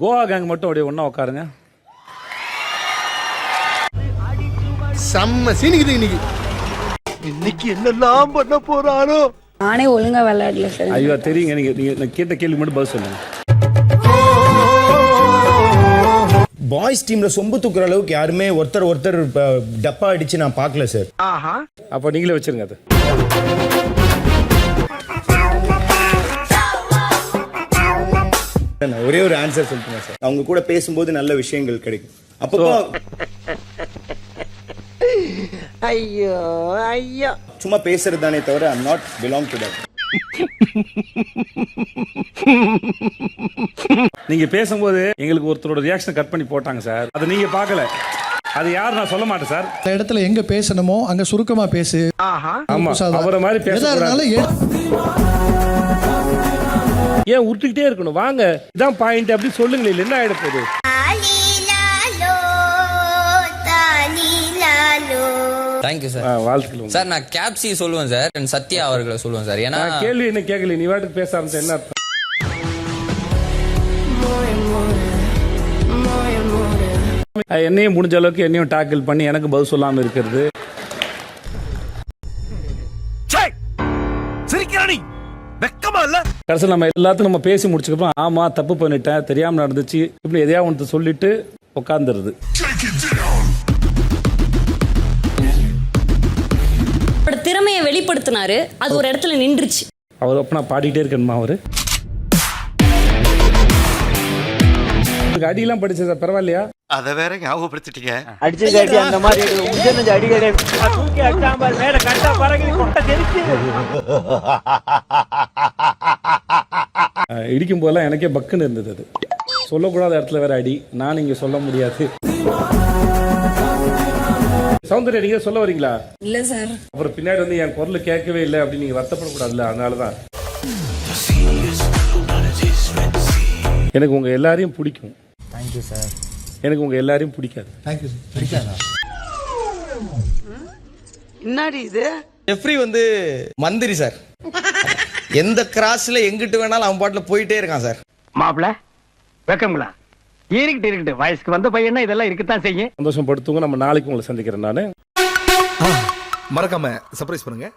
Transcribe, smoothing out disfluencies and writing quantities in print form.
Goa gang மட்டும் அப்படியே ஒன்றா உட்காருங்க. செம்ம சீனிக்குது இன்னைக்கு. இன்னைக்கு என்னெல்லாம் பண்ண போறானோ. நானே ஒழுங்கா விளையாடல சார். ஐயோ தெரியுங்க, நீங்க கேட்ட கேள்வி மட்டும் பதில் சொல்லுங்க. பாய்ஸ் டீம்ல சொம்பு தூக்குற அளவுக்கு யாருமே ஒருத்தர் டப்பா அடிச்சு நான் பார்க்கல சார். அப்போ நீங்களே வச்சிருங்க அது. ஒரே ஒரு ஆன்சர் சொல்லுங்க சார். அவங்க கூட பேசும்போது நல்ல விஷயங்கள் கிடைக்கும். அப்போ ஐயோ ஐயோ சும்மா பேசுறது தானே தவிர I am not belong to that. நீங்க பேசும்போது எங்களுக்கு ஒருத்தரோட ரியாக்ஷன் கட் பண்ணி போட்டாங்க சார். அதை நீங்க பார்க்கல. அது யார் நான் சொல்ல மாட்டேன் சார். இந்த இடத்துல எங்க பேசணுமோ அங்க சுருக்கமா பேசு. ஆமா, அவரை மாதிரி பேசக்கூடாது. ஏன் உருட்டுக்கிட்டே இருக்கணும்? வாங்க, இதான் பாயிண்ட் அப்படி சொல்லுங்களேன். என்ன ஆயிட போகுது? Thank you sir. வாழ்த்துக்கள் சார். நான் கேப்சி சொல்லுவேன் சார், சத்யா அவர்களை சொல்லுவேன் சார். ஏன்னா கேள்வி என்ன கேட்கல, நீ வாட்டுக்கு பேச ஆரம்பிச்ச என்ன அர்த்தம்? என்னையும் முடிஞ்ச அளவுக்கு என்னையும் டாக்கிள் பண்ணி எனக்கு பதில் சொல்லாம இருக்கிறது. கடைசியில் நம்ம எல்லாத்தையும் நம்ம பேசி முடிச்சுக்கப்புறம் ஆமா தப்பு பண்ணிட்டேன், தெரியாம நடந்துச்சு, இப்படி எதையா ஒன்று சொல்லிட்டு உட்காந்துருது. திறமையை வெளிப்படுத்தினாரு, அது ஒரு இடத்துல நின்றுச்சு. அவர் அப்ப நான் பாடிட்டே இருக்கணுமா? அவரு அடியெல்லாம் படிச்சதா பரவாயில்லையா? அத வேற ஞாபகப்படுத்திட்டீங்க. அடிச்சு அந்த மாதிரி அடி தூக்கி அடிச்சாம்பல் மேல கட்டா பறங்கி கொட்ட தெரிச்சு இடிக்கும் போதெல்லாம் எனக்கே பக்குன்னு இருந்தது. அது சொல்லக்கூடாத இடத்துல வேற அடி, நான் இங்க சொல்ல முடியாது. சௌந்தர்யா, நீங்க சொல்ல வரீங்களா? இல்ல சார். அப்புறம் பின்னாடி வந்து என் குரல் கேட்கவே இல்லை அப்படின்னு நீங்க வருத்தப்படக்கூடாதுல்ல. அதனாலதான் எனக்கு உங்க எல்லாரையும் பிடிக்கும். Thank you sir. எனக்கு உங்க எல்லாரையும் பிடிக்காது. Thank you sir. பிடிக்காதா? என்னடி இது? ஜெஃப்ரி வந்து மந்திரி சார். எந்த கிராஸ்ல எங்கிட்டு வேணாலும் அவன் பாட்டுல போயிட்டே இருக்கான் சார். மாப்பிள வெக்கங்களா? இருக்கட்டு வயசுக்கு வந்த பையனா இதெல்லாம் இருக்கத்தான் செய்யும். சந்தோஷப்படுத்துங்க. நம்ம நாளைக்கு உங்களை சந்திக்கிறேன். நானு மறக்காம சர்ப்ரைஸ் பண்ணுங்க.